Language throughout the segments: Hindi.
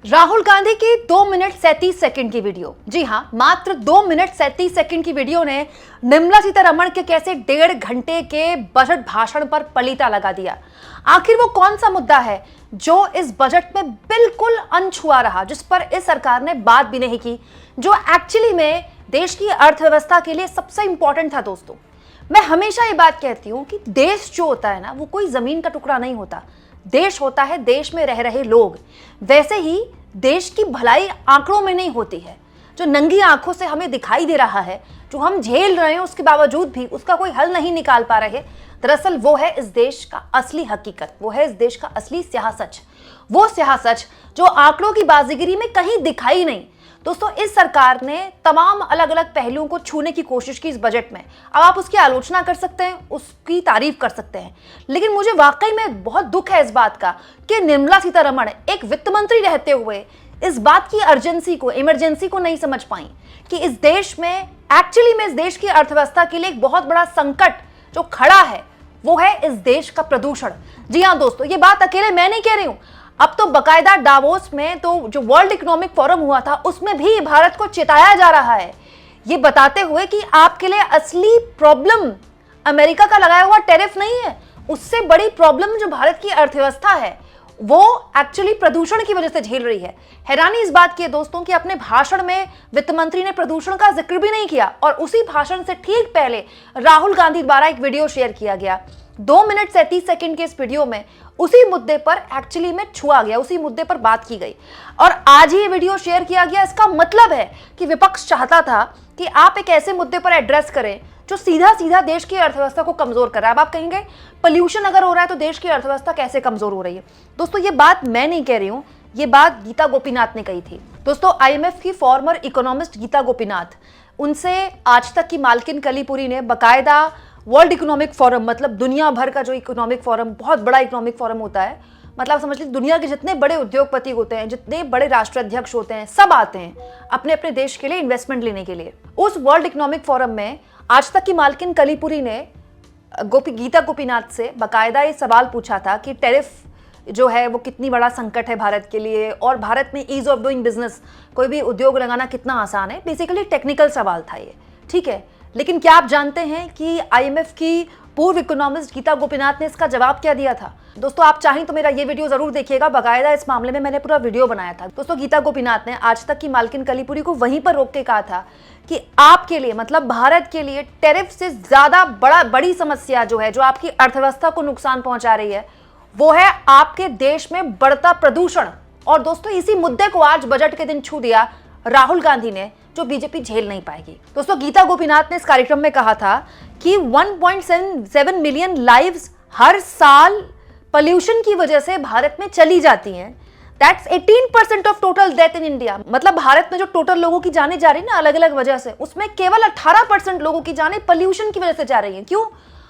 राहुल गांधी की 2 मिनट 37 सेकंड की वीडियो, जी हां, मात्र 2 मिनट 37 सेकंड की वीडियो ने निर्मला सीतारमण के कैसे 1.5 घंटे के बजट भाषण पर पलीता लगा दिया। आखिर वो कौन सा मुद्दा है जो इस बजट में बिल्कुल अनछुआ रहा, जिस पर इस सरकार ने बात भी नहीं की, जो एक्चुअली में देश की अर्थव्यवस्था के लिए सबसे इंपॉर्टेंट था। दोस्तों, मैं हमेशा ये बात कहती हूं कि देश जो होता है ना, वो कोई जमीन का टुकड़ा नहीं होता। देश होता है देश में रह रहे लोग। वैसे ही देश की भलाई आंकड़ों में नहीं होती है। जो नंगी आंखों से हमें दिखाई दे रहा है, जो हम झेल रहे हैं, उसके बावजूद भी उसका कोई हल नहीं निकाल पा रहे, दरअसल वो है इस देश का असली हकीकत, वो है इस देश का असली स्याह सच, वो स्याह सच जो आंकड़ों की बाजीगरी में कहीं दिखाई नहीं। दोस्तों, इस सरकार ने तमाम अलग अलग पहलुओं को छूने की कोशिश की इस बजट में। अब आप उसकी आलोचना कर सकते हैं, उसकी तारीफ कर सकते हैं, लेकिन मुझे वाकई में बहुत दुख है इस बात का कि निर्मला सीतारमण एक वित्त मंत्री रहते हुए इस बात की अर्जेंसी को, इमरजेंसी को नहीं समझ पाई कि इस देश में एक्चुअली में इस देश की अर्थव्यवस्था के लिए एक बहुत बड़ा संकट जो खड़ा है वो है इस देश का प्रदूषण। जी हाँ दोस्तों, ये बात अकेले मैं नहीं कह रही हूं। अब तो बकायदा डावोस में तो जो वर्ल्ड इकोनॉमिक फोरम हुआ था, उसमें भी भारत को चेताया जा रहा है, ये बताते हुए कि आपके लिए असली प्रॉब्लम अमेरिका का लगाया हुआ टैरिफ नहीं है, उससे बड़ी प्रॉब्लम जो भारत की अर्थव्यवस्था है वो एक्चुअली प्रदूषण की वजह से झेल रही है। हैरानी इस बात की है दोस्तों कि अपने भाषण में वित्त मंत्री ने प्रदूषण का जिक्र भी नहीं किया, और उसी भाषण से ठीक पहले राहुल गांधी द्वारा एक वीडियो शेयर किया गया। 2 मिनट 37 सेकंड के इस वीडियो में उसी मुद्दे पर एक्चुअली में छुआ गया, उसी मुद्दे पर बात की गई, और आज ही ये वीडियो शेयर किया गया। इसका मतलब है कि विपक्ष चाहता था कि आप एक ऐसे मुद्दे पर एड्रेस करें जो सीधा सीधा देश की अर्थव्यवस्था को कमजोर कर रहा है। अब आप कहेंगे पोल्यूशन अगर हो रहा है तो देश की अर्थव्यवस्था कैसे कमजोर हो रही है? दोस्तों, ये बात मैं नहीं कह रही हूं, ये बात गीता गोपीनाथ ने कही थी। दोस्तों, IMF की फॉर्मर इकोनॉमिस्ट गीता गोपीनाथ, उनसे आज तक की मालकिन कलीपुरी ने बकायदा वर्ल्ड इकोनॉमिक फोरम, मतलब दुनिया भर का जो इकोनॉमिक फोरम, बहुत बड़ा इकोनॉमिक फोरम होता है, मतलब समझ लीजिए दुनिया के जितने बड़े उद्योगपति होते हैं, जितने बड़े राष्ट्राध्यक्ष होते हैं, सब आते हैं अपने अपने देश के लिए इन्वेस्टमेंट लेने के लिए। उस वर्ल्ड इकोनॉमिक फोरम में आज तक की मालकिन कलीपुरी ने गीता गोपीनाथ से बकायदा ये सवाल पूछा था कि टैरिफ जो है वो कितनी बड़ा संकट है भारत के लिए, और भारत में ईज ऑफ डूइंग बिजनेस, कोई भी उद्योग लगाना कितना आसान है। बेसिकली टेक्निकल सवाल था ये, ठीक है। लेकिन क्या आप जानते हैं कि IMF की पूर्व इकोनॉमिस्ट गीता गोपीनाथ ने इसका जवाब क्या दिया था? दोस्तों, आप चाहें तो मेरा ये वीडियो जरूर देखिएगा, बकायदा इस मामले में मैंने पूरा वीडियो बनाया था। दोस्तों, गीता गोपीनाथ ने आज तक की मालकिन कलीपुरी को वहीं पर रोक के कहा था कि आपके लिए, मतलब भारत के लिए, टैरिफ से ज्यादा बड़ी समस्या जो है, जो आपकी अर्थव्यवस्था को नुकसान पहुंचा रही है, वो है आपके देश में बढ़ता प्रदूषण। और दोस्तों, इसी मुद्दे को आज बजट के दिन छू दिया राहुल गांधी ने, जो बीजेपी झेल नहीं पाएगी। दोस्तों, गीता गोपीनाथ ने इस कार्यक्रम में कहा था कि 1.7 मिलियन लाइव्स हर साल पोल्यूशन की वजह से भारत में चली जाती हैं। That's 18% of total death in India. मतलब भारत में जो टोटल लोगों की जाने जा रही है ना, अलग अलग वजह से, उसमें केवल 18% लोगों की जाने पोल्यूशन की वजह से जा रही हैं। क्यों?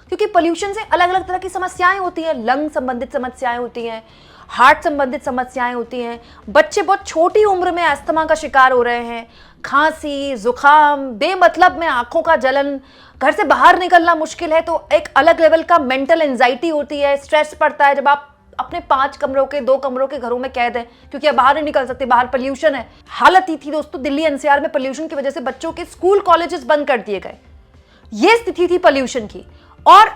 क्योंकि पोल्यूशन से अलग अलग तरह की समस्याएं होती हैं, लंग संबंधित समस्याएं होती हैं, हार्ट संबंधित समस्याएं होती हैं, बच्चे बहुत छोटी उम्र में अस्थमा का शिकार हो रहे हैं, खांसी, जुकाम, बेमतलब में आंखों का जलन, घर से बाहर निकलना मुश्किल है, तो एक अलग लेवल का मेंटल एंजाइटी होती है, स्ट्रेस पड़ता है जब आप अपने 5 कमरों के 2 कमरों के घरों में कैद हैं, क्योंकि अब बाहर नहीं निकल सकते, बाहर पोल्यूशन है। हालत ही थी दोस्तों, दिल्ली NCR में पोल्यूशन की वजह से बच्चों के स्कूल कॉलेजेस बंद कर दिए गए। ये स्थिति थी पोल्यूशन की। और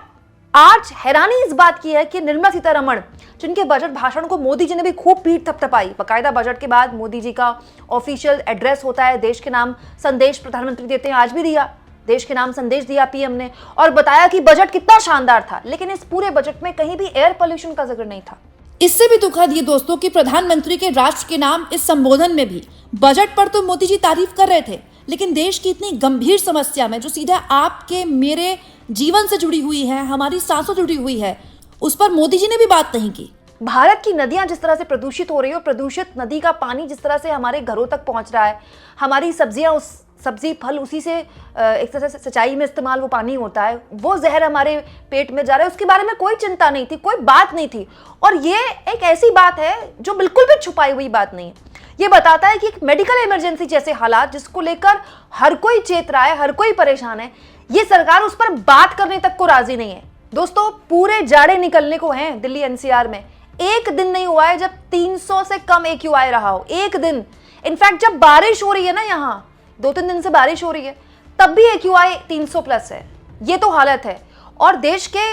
आज हैरानी इस बात की है कि निर्मला सीतारमण, जिनके बजट भाषण को मोदी जी ने भी खूब पीठ थपथपाई, बकायदा बजट के बाद मोदी जी का ऑफिशियल एड्रेस होता है, देश के नाम संदेश प्रधानमंत्री देते हैं, आज भी दिया, देश के नाम संदेश दिया PM ने, और बताया कि बजट कितना शानदार था। लेकिन इस पूरे बजट में कहीं भी एयर पोल्यूशन का जिक्र नहीं था। इससे भी दुखद ये दोस्तों कि प्रधानमंत्री के राष्ट्र के नाम इस संबोधन में भी बजट पर तो मोदी जी तारीफ कर रहे थे, लेकिन देश की इतनी गंभीर समस्या में, जो सीधा आपके मेरे जीवन से जुड़ी हुई है, हमारी सांसों से जुड़ी हुई है, उस पर मोदी जी ने भी बात नहीं की। भारत की नदियां जिस तरह से प्रदूषित हो रही है, और प्रदूषित नदी का पानी जिस तरह से हमारे घरों तक पहुंच रहा है, हमारी सब्जियां, उस सब्जी फल उसी से एक तरह से सिंचाई में इस्तेमाल वो पानी होता है, वो जहर हमारे पेट में जा रहा है, उसके बारे में कोई चिंता नहीं थी, कोई बात नहीं थी। और ये एक ऐसी बात है जो बिल्कुल भी छुपाई हुई बात नहीं है। ये बताता है कि एक मेडिकल इमरजेंसी जैसे हालात, जिसको लेकर हर कोई चेत रहा है, हर कोई परेशान है, ये सरकार उस पर बात करने तक को राजी नहीं है। दोस्तों, पूरे जाड़े निकलने को हैं दिल्ली NCR में, एक दिन नहीं हुआ है जब 300 से कम AQI रहा हो, एक दिन। इनफैक्ट जब बारिश हो रही है ना, यहाँ 2-3 दिन से बारिश हो रही है, तब भी AQI 300 प्लस है। ये तो हालत है। और देश के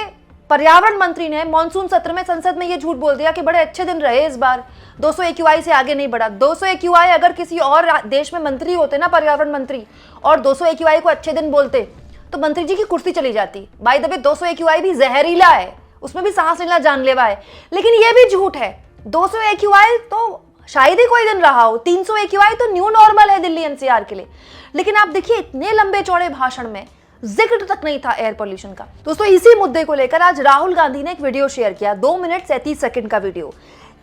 पर्यावरण मंत्री ने मॉनसून सत्र में संसद में ये झूठ बोल दिया कि बड़े अच्छे दिन रहे इस बार, 200 AQI से आगे नहीं बढ़ा। 200 AQI अगर किसी और देश में मंत्री होते ना, पर्यावरण मंत्री, और 200 AQI को अच्छे दिन बोलते, तो मंत्री जी की कुर्सी चली जाती। बाय द वे 200 AQI भी जहरीला है, उसमें भी सांस लेना जानलेवा है। लेकिन ये भी झूठ है। 200 AQI तो शायद ही कोई दिन रहा हो, 300 AQI तो न्यू नॉर्मल है दिल्ली NCR के लिए। लेकिन आप देखिए, इतने लंबे चौड़े भाषण में जिक्र तक नहीं था एयर पोल्यूशन का। दोस्तों, इसी मुद्दे को लेकर आज राहुल गांधी ने एक वीडियो शेयर किया, 2 मिनट 37 सेकंड का वीडियो।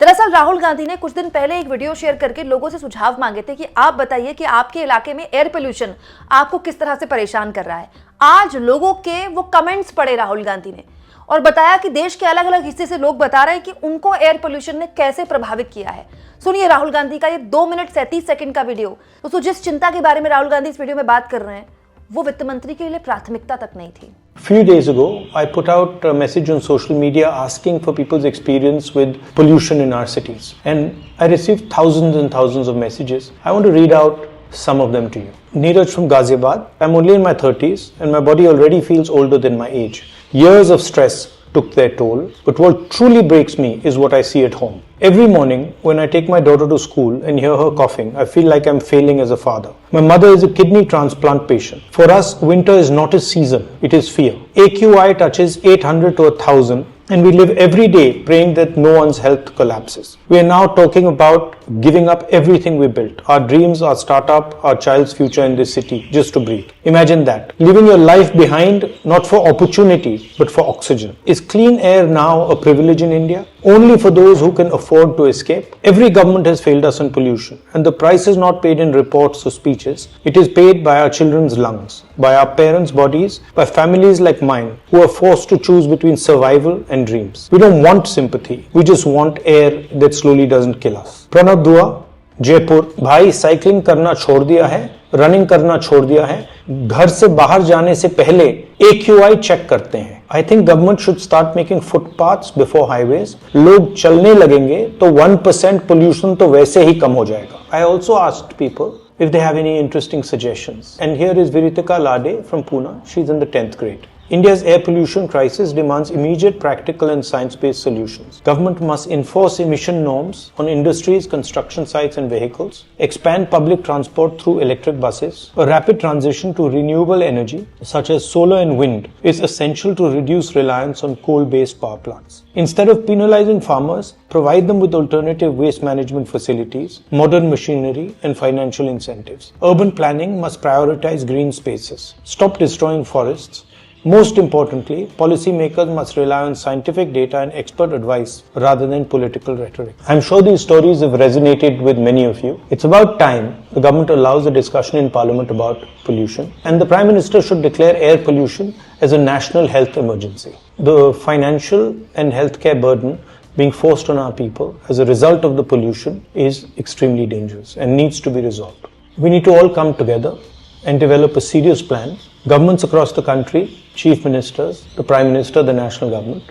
दरअसल राहुल गांधी ने कुछ दिन पहले एक वीडियो शेयर करके लोगों से सुझाव मांगे थे कि आप बताइए कि आपके इलाके में एयर पोल्यूशन आपको किस तरह से परेशान कर रहा है। आज लोगों के वो कमेंट्स पढ़े राहुल गांधी ने और बताया कि देश के अलग अलग हिस्से से लोग बता रहे हैं कि उनको एयर पोल्यूशन ने कैसे प्रभावित किया है। सुनिए राहुल गांधी का ये 2 मिनट 37 सेकंड का वीडियो। दोस्तों, जिस चिंता के बारे में राहुल गांधी इस वीडियो में बात कर रहे हैं, वो वित्त मंत्री के लिए प्राथमिकता तक नहीं थी। Few days ago, I put out a message on social media asking for people's experience with pollution in our cities. And I received thousands and thousands of messages. I want to read out some of them to you. Neeraj from Ghaziabad. I'm only in my 30s and my body already feels older than my age. Years of stress took their toll, but what truly breaks me is what I see at home. Every morning when I take my daughter to school and hear her coughing, I feel like I'm failing as a father. My mother is a kidney transplant patient. For us, winter is not a season, it is fear. AQI touches 800 to 1000 and we live every day praying that no one's health collapses. We are now talking about giving up everything we built, our dreams, our startup, our child's future in this city, just to breathe. Imagine that, leaving your life behind, not for opportunity, but for oxygen. Is clean air now a privilege in India? Only for those who can afford to escape? Every government has failed us on pollution, and the price is not paid in reports or speeches. It is paid by our children's lungs, by our parents' bodies, by families like mine, who are forced to choose between survival and dreams. We don't want sympathy, we just want air that slowly doesn't kill us. Pranab Dua, Jaipur. भाई, साइकिलिंग करना छोड़ दिया है, रनिंग करना छोड़ दिया है, घर से बाहर जाने से पहले AQI चेक करते हैं। I think government should start making footpaths before highways. लोग चलने लगेंगे तो 1% पोल्यूशन तो वैसे ही कम हो जाएगा। I also asked people if they have any interesting suggestions. And here is Viritika Lade from Pune. She's in the 10th grade. India's air pollution crisis demands immediate practical and science-based solutions. Government must enforce emission norms on industries, construction sites and vehicles, expand public transport through electric buses. A rapid transition to renewable energy such as solar and wind is essential to reduce reliance on coal-based power plants. Instead of penalizing farmers, provide them with alternative waste management facilities, modern machinery and financial incentives. Urban planning must prioritize green spaces. Stop destroying forests. Most importantly, policymakers must rely on scientific data and expert advice rather than political rhetoric. I'm sure these stories have resonated with many of you. It's about time the government allows a discussion in Parliament about pollution, and the Prime Minister should declare air pollution as a national health emergency. The financial and healthcare burden being forced on our people as a result of the pollution is extremely dangerous and needs to be resolved. We need to all come together and develop a serious plan. Governments across the country, chief ministers, the prime minister, the national government,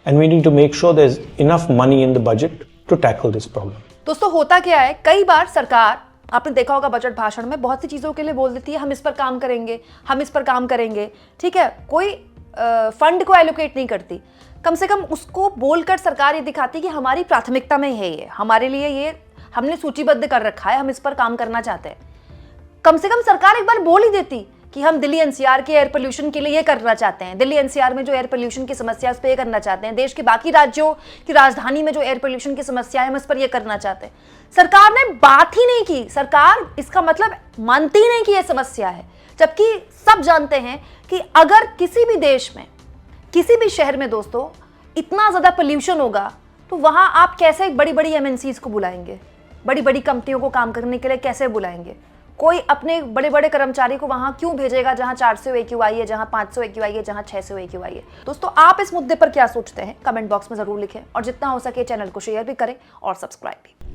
and we need to make sure there's enough money in the budget to tackle this problem. दोस्तों, होता क्या है, कई बार सरकार, आपने देखा होगा बजट भाषण में बहुत सी चीजों के लिए बोल देती है, हम इस पर काम करेंगे, हम इस पर काम करेंगे, ठीक है, कोई फंड को एलोकेट नहीं करती। कम से कम उसको बोलकर सरकार ये दिखाती कि हमारी प्राथमिकता में है, ये हमारे लिए, ये हमने सूचीबद्ध कर रखा है, हम इस पर काम करना चाहते हैं। कम से कम सरकार एक बार बोल ही देती कि हम दिल्ली NCR के एयर पोल्यूशन के लिए ये करना चाहते हैं, दिल्ली NCR में जो एयर पोल्यूशन की समस्या है उस पर ये करना चाहते हैं, देश के बाकी राज्यों की राजधानी में जो एयर पोल्यूशन की समस्या है हम इस पर ये करना चाहते हैं। सरकार ने बात ही नहीं की, सरकार इसका मतलब मानती नहीं कि ये समस्या है, जबकि सब जानते हैं कि अगर किसी भी देश में, किसी भी शहर में दोस्तों इतना ज्यादा पोल्यूशन होगा तो वहां आप कैसे बड़ी बड़ी MNCs को बुलाएंगे, बड़ी बड़ी कंपनियों को काम करने के लिए कैसे बुलाएंगे? कोई अपने बड़े बड़े कर्मचारी को वहां क्यों भेजेगा जहां 400 AQI है, जहां 500 AQI है, जहां 600 AQI है? दोस्तों, आप इस मुद्दे पर क्या सोचते हैं? कमेंट बॉक्स में जरूर लिखें और जितना हो सके चैनल को शेयर भी करें और सब्सक्राइब भी।